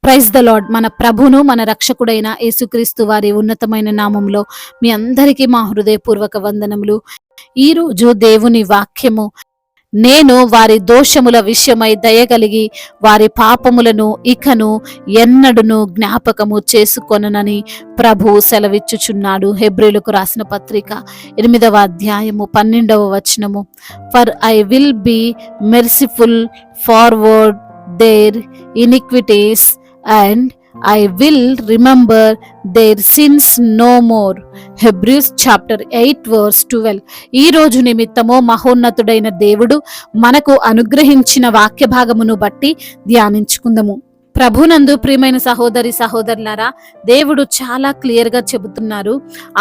Praise the lord. మన ప్రభును మన రక్షకుడైన యేసుక్రీస్తు వారి ఉన్నతమైన నామంలో మీ అందరికీ మా హృదయపూర్వక వందనములు. ఈ రోజు దేవుని వాక్యము, నేను వారి దోషముల విషయమై దయగలిగి వారి పాపములను ఇకను ఎన్నడును జ్ఞాపకము చేసుకొననని ప్రభు సెలవిచ్చుచున్నాడు. హెబ్రీలకు రాసిన పత్రిక 8వ అధ్యాయము 12వ వచనము. For I will be merciful forward their iniquities and I will remember their sins no more. Hebrews chapter 8 verse 12. ఈ రోజు నిమిత్తము మహోన్నతుడైన దేవుడు మనకు అనుగ్రహించిన వాక్య భాగమును బట్టి ధ్యానించుకుందాము. ప్రభునందు ప్రియమైన సహోదరి సహోదరులారా, దేవుడు చాలా క్లియర్ గా చెబుతున్నారు.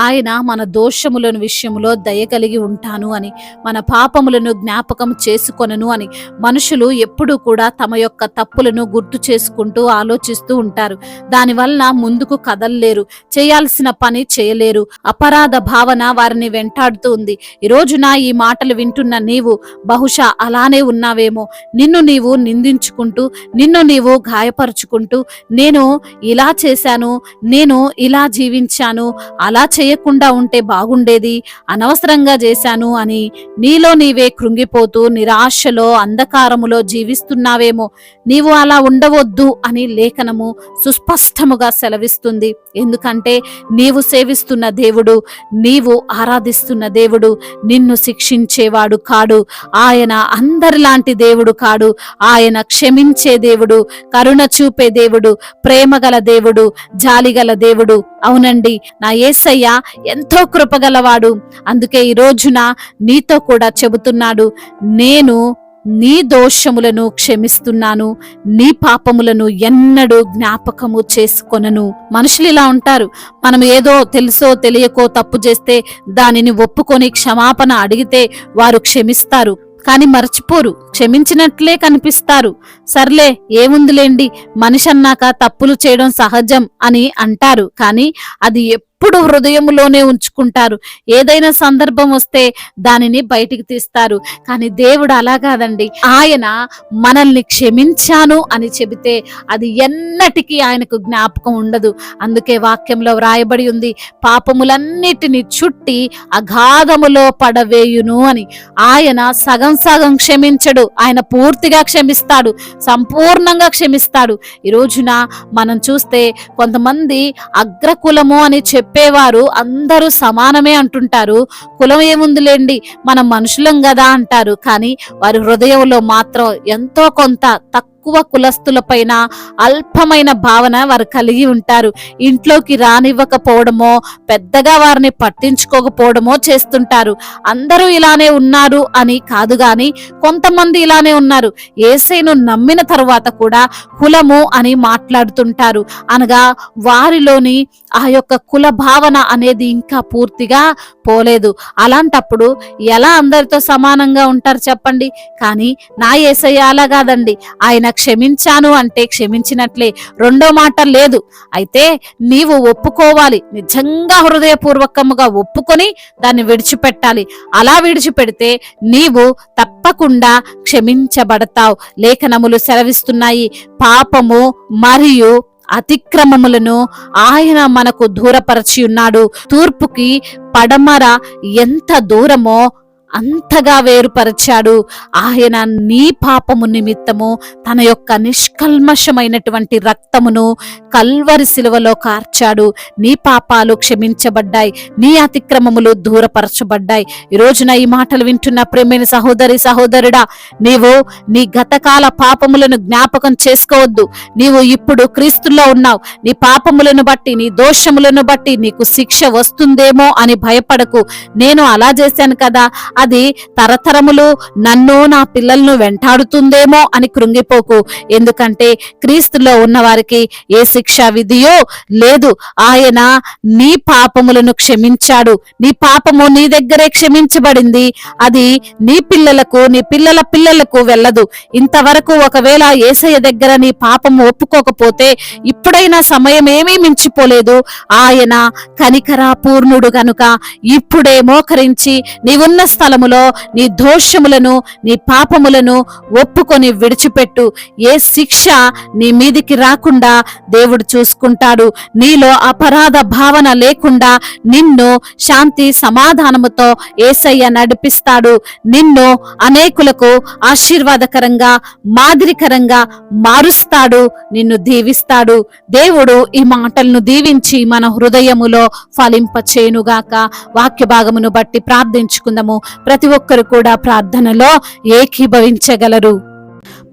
ఆయన మన దోషములను విషయంలో దయ కలిగి ఉంటాను అని, మన పాపములను జ్ఞాపకం చేసుకొనను అని. మనుషులు ఎప్పుడూ కూడా తమ యొక్క తప్పులను గుర్తు చేసుకుంటూ ఆలోచిస్తూ ఉంటారు. దానివల్ల ముందుకు కదలలేరు, చేయాల్సిన పని చేయలేరు. అపరాధ భావన వారిని వెంటాడుతూ ఉంది. ఈ రోజున ఈ మాటలు వింటున్న నీవు బహుశా అలానే ఉన్నావేమో. నిన్ను నీవు నిందించుకుంటూ, నిన్ను నీవు గాయపరుచుకుంటూ, నేను ఇలా చేశాను, నేను ఇలా జీవించాను, అలా చేయకుండా ఉంటే బాగుండేది, అనవసరంగా చేశాను అని నీలో నీవే కృంగిపోతూ నిరాశలో అంధకారములో జీవిస్తున్నావేమో. నీవు అలా ఉండవద్దు అని లేఖనము సుస్పష్టముగా సెలవిస్తుంది. ఎందుకంటే నీవు సేవిస్తున్న దేవుడు, నీవు ఆరాధిస్తున్న దేవుడు నిన్ను శిక్షించేవాడు కాడు. ఆయన అందరిలాంటి దేవుడు కాడు. ఆయన క్షమించే దేవుడు, కరుణ చూపే దేవుడు, ప్రేమగల దేవుడు, జాలిగల దేవుడు. అవునండి, నా యేసయ్య ఎంతో కృపగలవాడు. అందుకే ఈ రోజున నీతో కూడా చెబుతున్నాడు, నేను నీ దోషములను క్షమిస్తున్నాను, నీ పాపములను ఎన్నడూ జ్ఞాపకము చేసుకొనను. మనుషులు ఇలా ఉంటారు. మనం ఏదో తెలుసో తెలియకో తప్పు చేస్తే దానిని ఒప్పుకొని క్షమాపణ అడిగితే వారు క్షమిస్తారు, కానీ మర్చిపోరు, క్షమించినట్లే కనిపిస్తారు. సర్లే ఏముందిలేండి, మనిషి అన్నాక తప్పులు చేయడం సహజం అని అంటారు, కానీ అది ఎప్పుడు హృదయంలోనే ఉంచుకుంటారు. ఏదైనా సందర్భం వస్తే దానిని బయటికి తీస్తారు. కానీ దేవుడు అలా కాదండి. ఆయన మనల్ని క్షమించాను అని చెబితే అది ఎన్నటికీ ఆయనకు జ్ఞాపకం ఉండదు. అందుకే వాక్యంలో వ్రాయబడి ఉంది, పాపములన్నిటిని చుట్టి అగాధములో పడవేయును అని. ఆయన సగం సగం క్షమించడు, ఆయన పూర్తిగా క్షమిస్తాడు, సంపూర్ణంగా క్షమిస్తాడు. ఈ రోజున మనం చూస్తే కొంతమంది అగ్రకులము అని చెప్పేవారు అందరూ సమానమే అంటుంటారు. కులం ఏముందిలేండి, మనం మనుషులం కదా అంటారు. కానీ వారి హృదయంలో మాత్రం ఎంతో కొంత తక్కువ కులస్తుల పైన అల్పమైన భావన వారు కలిగి ఉంటారు. ఇంట్లోకి రానివ్వకపోవడమో, పెద్దగా వారిని పట్టించుకోకపోవడమో చేస్తుంటారు. అందరూ ఇలానే ఉన్నారు అని కాదు, గాని కొంతమంది ఇలానే ఉన్నారు. యేసయ్యను నమ్మిన తరువాత కూడా కులము అని మాట్లాడుతుంటారు. అనగా వారిలోని ఆ యొక్క కుల భావన అనేది ఇంకా పూర్తిగా పోలేదు. అలాంటప్పుడు ఎలా అందరితో సమానంగా ఉంటారు చెప్పండి? కానీ నా యేసయ్య అలా కాదండి. ఆయన క్షమించాను అంటే క్షమించినట్లే, రెండో మాట లేదు. అయితే నీవు ఒప్పుకోవాలి, నిజంగా హృదయపూర్వకముగా ఒప్పుకొని దాన్ని విడిచిపెట్టాలి. అలా విడిచిపెడితే నీవు తప్పకుండా క్షమించబడతావు. లేఖనములు సెలవిస్తున్నాయి, పాపము మరియు అతిక్రమములను ఆయన మనకు దూరపరచి ఉన్నాడు. తూర్పుకి పడమర ఎంత దూరమో అంతగా వేరుపరిచాడు. ఆయన నీ పాపము నిమిత్తము తన యొక్క నిష్కల్మషమైనటువంటి రక్తమును కల్వరి శిలువలో కార్చాడు. నీ పాపాలు క్షమించబడ్డాయి, నీ అతిక్రమములు దూరపరచబడ్డాయి. ఈ రోజున ఈ మాటలు వింటున్న ప్రేమైన సహోదరి సహోదరుడా, నీవు నీ గతకాల పాపములను జ్ఞాపకం చేసుకోవద్దు. నీవు ఇప్పుడు క్రీస్తులో ఉన్నావు. నీ పాపములను బట్టి, నీ దోషములను బట్టి నీకు శిక్ష వస్తుందేమో అని భయపడకు. నేను అలా చేశాను కదా, అది తరతరములు నన్ను నా పిల్లలను వెంటాడుతుందేమో అని కృంగిపోకు. ఎందుకంటే క్రీస్తులో ఉన్న వారికి ఏ శిక్షా విధియో లేదు. ఆయన నీ పాపములను క్షమించాడు. నీ పాపము నీ దగ్గరే క్షమించబడింది. అది నీ పిల్లలకు, నీ పిల్లల పిల్లలకు వెళ్ళదు. ఇంతవరకు ఒకవేళ యేసయ్య దగ్గర నీ పాపము ఒప్పుకోకపోతే ఇప్పుడైనా సమయం ఏమీ మించిపోలేదు. ఆయన కనికరా పూర్ణుడు గనుక ఇప్పుడే మోకరించి నీవున్న స్థలం స్థలములో నీ దోషములను నీ పాపములను ఒప్పుకొని విడిచిపెట్టు. ఏ శిక్ష నీ మీదికి రాకుండా దేవుడు చూసుకుంటాడు. నీలో అపరాధ భావన లేకుండా నిన్ను శాంతి సమాధానముతో యేసయ్య నడిపిస్తాడు. నిన్ను అనేకులకు ఆశీర్వాదకరంగా మాదిరికరంగా మారుస్తాడు, నిన్ను దీవిస్తాడు. దేవుడు ఈ మాటలను దీవించి మన హృదయములో ఫలింపచేయునుగాక. వాక్య భాగమును బట్టి ప్రార్థించుకుందాము. ప్రతి ఒక్కరు కూడా ప్రార్థనలో ఏకీభవించగలరు.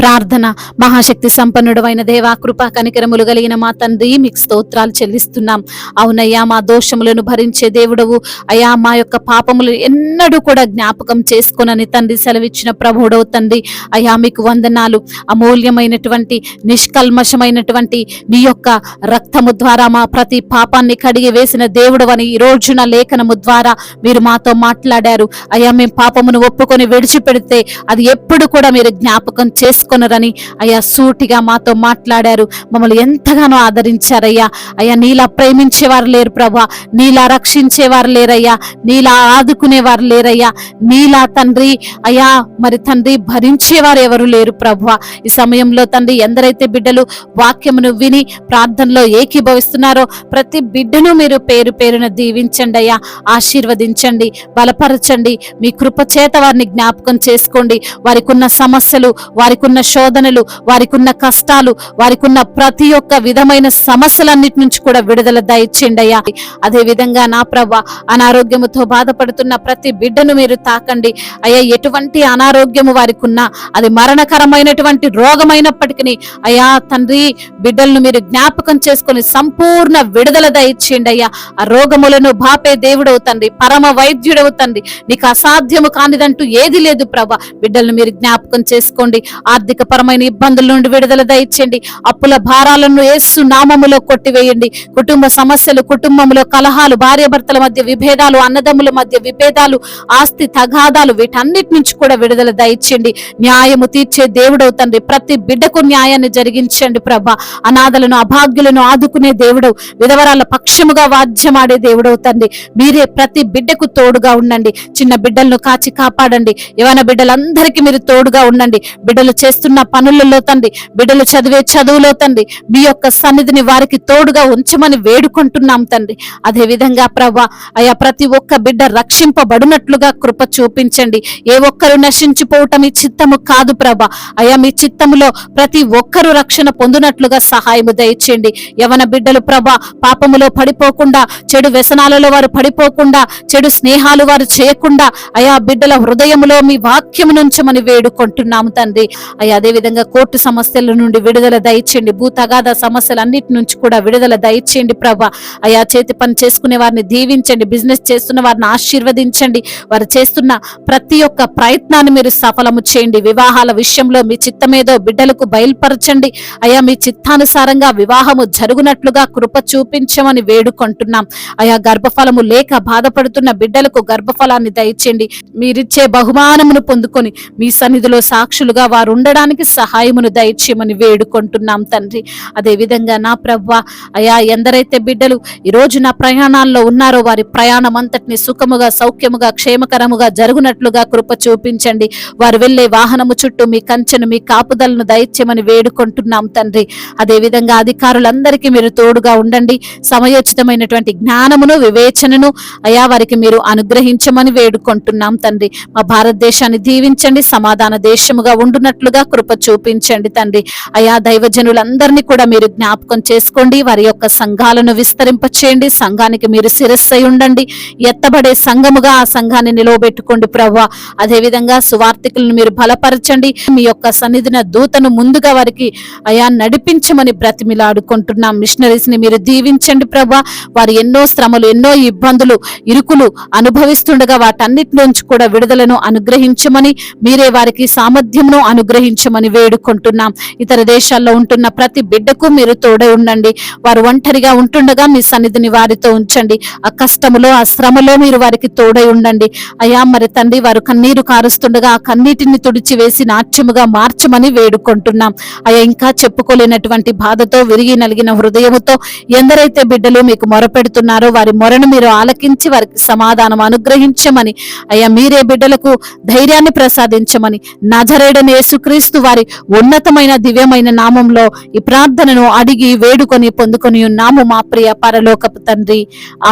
ప్రార్థన. మహాశక్తి సంపన్నుడు అయిన దేవా, కృపా కనికరములు కలిగిన మా తండ్రి, మీకు స్తోత్రాలు చెల్లిస్తున్నాం. అవునయ్యా, మా దోషములను భరించే దేవుడవు అయ్యా, మా యొక్క పాపములు ఎన్నడూ కూడా జ్ఞాపకం చేసుకొనని తండ్రి సెలవిచ్చిన ప్రభుడవు తండ్రి. అయ్యా, మీకు వందనాలు. అమూల్యమైనటువంటి నిష్కల్మషమైనటువంటి నీ యొక్క రక్తము ద్వారా మా ప్రతి పాపాన్ని కడిగి వేసిన దేవుడవని ఈ రోజున లేఖనము ద్వారా మీరు మాతో మాట్లాడారు. అయ్యా, మేము పాపమును ఒప్పుకొని విడిచిపెడితే అది ఎప్పుడు కూడా మీరు జ్ఞాపకం చేసుకొనరని అయ్యా సూటిగా మాతో మాట్లాడారు. మమ్మల్ని ఎంతగానో ఆదరించారయ్యా. అయ్యా, నీలా ప్రేమించేవారు లేరు ప్రభా, నీలా రక్షించేవారు లేరయ్యా, నీలా ఆదుకునేవారు లేరయ్యా, నీలా తండ్రి అయ్యా మరి తండ్రి భరించేవారు ఎవరు లేరు ప్రభా. ఈ సమయంలో తండ్రి ఎందరైతే బిడ్డలు వాక్యమును విని ప్రార్థనలో ఏకీభవిస్తున్నారో ప్రతి బిడ్డను మీరు పేరు పేరున దీవించండి అయ్యా, ఆశీర్వదించండి, బలపరచండి. మీ కృప చేత వారిని జ్ఞాపకం చేసుకోండి. వారికి ఉన్న సమస్యలు, వారికి ఉన్న శోధనలు, వారికి ఉన్న కష్టాలు, వారికి ఉన్న ప్రతి ఒక్క విధమైన సమస్యలన్నిటి నుంచి కూడా విడుదల దయచేయండి అయ్యా. అదే విధంగా నా ప్రభా, అనారోగ్యముతో బాధపడుతున్న ప్రతి బిడ్డను మీరు తాకండి అయ్యా. ఎటువంటి అనారోగ్యము వారికి ఉన్నా అది మరణకరమైనటువంటి రోగమైనప్పటికీ అయ్యా తండ్రి, బిడ్డలను మీరు జ్ఞాపకం చేసుకొని సంపూర్ణ విడుదల దయచేయండి అయ్యా. ఆ రోగములను బాపే దేవుడవు తండ్రి, పరమ వైద్యుడవు తండ్రి, నీకు అసాధ్యము కానిదంటూ ఏది లేదు ప్రభా. బిడ్డలను మీరు జ్ఞాపకం చేసుకోండి. ఆర్థిక పరమైన ఇబ్బందుల నుండి విడుదల దయచేయండి. అప్పుల భారాలను యేసు నామములో కొట్టివేయండి. కుటుంబ సమస్యలు, కుటుంబంలో కలహాలు, భార్యాభర్తల మధ్య విభేదాలు, అన్నదమ్ముల మధ్య విభేదాలు, ఆస్తి తగాదాలు, వీటన్నిటి నుంచి కూడా విడుదల దయచేయండి. న్యాయము తీర్చే దేవుడవు తండ్రి, ప్రతి బిడ్డకు న్యాయాన్ని జరిగించండి ప్రభా. అనాథలను, అభాగ్యులను ఆదుకునే దేవుడవు, విధవరాల పక్షముగా వాద్యమాడే దేవుడవు తండ్రి. మీరే ప్రతి బిడ్డకు తోడుగా ఉండండి. చిన్న బిడ్డలను కాచి కాపాడండి. యవన బిడ్డలందరికీ మీరు తోడుగా ఉండండి. బిడ్డలు చేస్తున్న పనులలో తండ్రి, బిడ్డలు చదివే చదువులో తండ్రి, మీ యొక్క సన్నిధిని వారికి తోడుగా ఉంచమని వేడుకుంటున్నాం తండ్రి. అదే విధంగా ప్రభా అయ్యా, ప్రతి ఒక్క బిడ్డ రక్షింపబడినట్లుగా కృప చూపించండి. ఏ ఒక్కరు నశించిపోవటం మీ చిత్తము కాదు ప్రభా. అయ్యా, మీ చిత్తములో ప్రతి ఒక్కరు రక్షణ పొందినట్లుగా సహాయము దయచేయండి. యవన బిడ్డలు ప్రభా పాపములో పడిపోకుండా, చెడు వ్యసనాలలో వారు పడిపోకుండా, చెడు స్నేహాలు వారు చేయకుండా అయా బిడ్డల హృదయములో మీ వాక్యము నుంచమని వేడుకుంటున్నాము తండ్రి. అయ్యా, అదే విధంగా కోర్టు సమస్యల నుండి విడుదల దయచేయండి. భూతగాథ సమస్యలన్నిటి నుంచి కూడా విడుదల దయచేయండి ప్రభా. అయ్యా, చేతి పని చేసుకునే వారిని దీవించండి. బిజినెస్ చేస్తున్న వారిని ఆశీర్వదించండి. వారు చేస్తున్న ప్రతి ఒక్క ప్రయత్నాన్ని మీరు సఫలము చేయండి. వివాహాల విషయంలో మీ చిత్తమేదో బిడ్డలకు బయలుపరచండి. అయ్యా, మీ చిత్తానుసారంగా వివాహము జరుగునట్లుగా కృప చూపించమని వేడుకుంటున్నాం. అయ్యా, గర్భఫలము లేక బాధపడుతున్న బిడ్డలకు గర్భఫలాన్ని దయచేయండి. మీరిచ్చే బహుమానమును పొందుకొని మీ సన్నిధిలో సాక్షులుగా వారు ఉండడానికి సహాయమును దయచేయమని వేడుకుంటున్నాం తండ్రి. అదే విధంగా నా ప్రభువా అయా, ఎందరైతే బిడ్డలు ఈ రోజు నా ప్రయాణాల్లో ఉన్నారో వారి ప్రయాణం అంతటిని సుఖముగా, సౌఖ్యముగా, క్షేమకరముగా జరుగునట్లుగా కృప చూపించండి. వారు వెళ్లే వాహనము చుట్టూ మీ కంచెను, మీ కాపుదలను దయచేయమని వేడుకుంటున్నాం తండ్రి. అదే విధంగా అధికారులందరికీ మీరు తోడుగా ఉండండి. సమయోచితమైనటువంటి జ్ఞానమును, వివేచనను అయా వారికి మీరు అనుగ్రహించమని వేడుకుంటున్నాం తండ్రి. మా భారతదేశాన్ని దీవించండి. సమాధాన దేశముగా ఉండునట్లుగా కృప చూపించండి తండ్రి. అయా, దైవజనులందరినీ కూడా మీరు జ్ఞాపకం చేసుకోండి. వారి యొక్క సంఘాలను విస్తరింపచేయండి. సంఘానికి మీరు శిరస్సై ఉండండి. ఎత్తబడే సంఘముగా ఆ సంఘాన్ని నిలవబెట్టుకోండి ప్రభువా. అదే విధంగా సువార్థికులను మీరు బలపరచండి. మీ యొక్క సన్నిధిన దూతను ముందుగా వారికి అయా నడిపించమని బ్రతిమిలాడుకుంటున్నాం. మిషనరీస్ ని మీరు దీవించండి ప్రభువా. వారు ఎన్నో శ్రమలు, ఎన్నో ఇబ్బందులు, ఇరుకులు అనుభవిస్తుండగా వాటన్నిటి నుంచి కూడా విడుదలను అనుగ్రహించమని, మీరే వారికి సామర్థ్యమును అనుగ్రహించమని అనుగ్రహించమని వేడుకుంటున్నాం. ఇతర దేశాల్లో ఉంటున్న ప్రతి బిడ్డకు మీరు తోడై ఉండండి. వారు ఒంటరిగా ఉంటుండగా మీ సన్నిధిని వారితో ఉంచండి. ఆ కష్టములో ఆ శ్రమలో మీరు వారికి తోడై ఉండండి అయ్యా. మరి తండ్రి, వారు కన్నీరు కారుస్తుండగా ఆ కన్నీటిని తుడిచివేసి నాట్యముగా మార్చమని వేడుకుంటున్నాం అయ్యా. ఇంకా చెప్పుకోలేనటువంటి బాధతో విరిగి నలిగిన హృదయముతో ఎందరైతే బిడ్డలు మీకు మొరపెడుతున్నారో వారి మొరను మీరు ఆలకించి వారికి సమాధానం అనుగ్రహించమని అయ్యా, మీరే బిడ్డలకు ధైర్యాన్ని ప్రసాదించమని నజరేయుడైన యేసుక్రీస్తు వారి ఉన్నతమైన దివ్యమైన నామంలో ఈ ప్రార్థనను అడిగి వేడుకొని పొందుకొని ఉన్నాము మా ప్రియ పరలోకపు తండ్రి,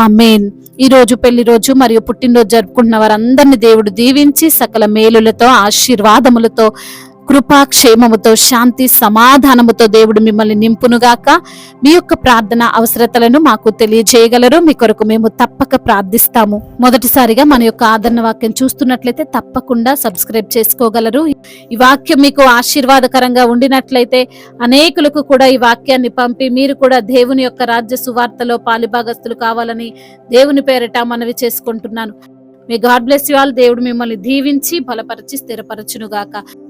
ఆమేన్. ఈ రోజు పెళ్లి రోజు మరియు పుట్టినరోజు జరుపుకుంటున్న వారందరినీ దేవుడు దీవించి సకల మేలులతో ఆశీర్వాదములతో కృపా క్షేమముతో శాంతి సమాధానముతో దేవుడు మిమ్మల్ని నింపునుగాక. మీ యొక్క ప్రార్థన అవసరతలను మాకు తెలియజేయగలరు. మీ కొరకు మేము తప్పక ప్రార్థిస్తాము. మొదటిసారిగా మన యొక్క ఆదరణ వాక్యం చూస్తున్నట్లయితే తప్పకుండా సబ్స్క్రైబ్ చేసుకోగలరు. ఈ వాక్యం మీకు ఆశీర్వాదకరంగా ఉండినట్లయితే అనేకులకు కూడా ఈ వాక్యాన్ని పంపి మీరు కూడా దేవుని యొక్క రాజ్య సువార్తలో పాలిభాగస్తులు కావాలని దేవుని పేరిట మనవి చేసుకుంటున్నాను. మీ గాడ్ బ్లెస్ యు ఆల్. దేవుడు మిమ్మల్ని దీవించి బలపరిచి స్థిరపరచునుగాక.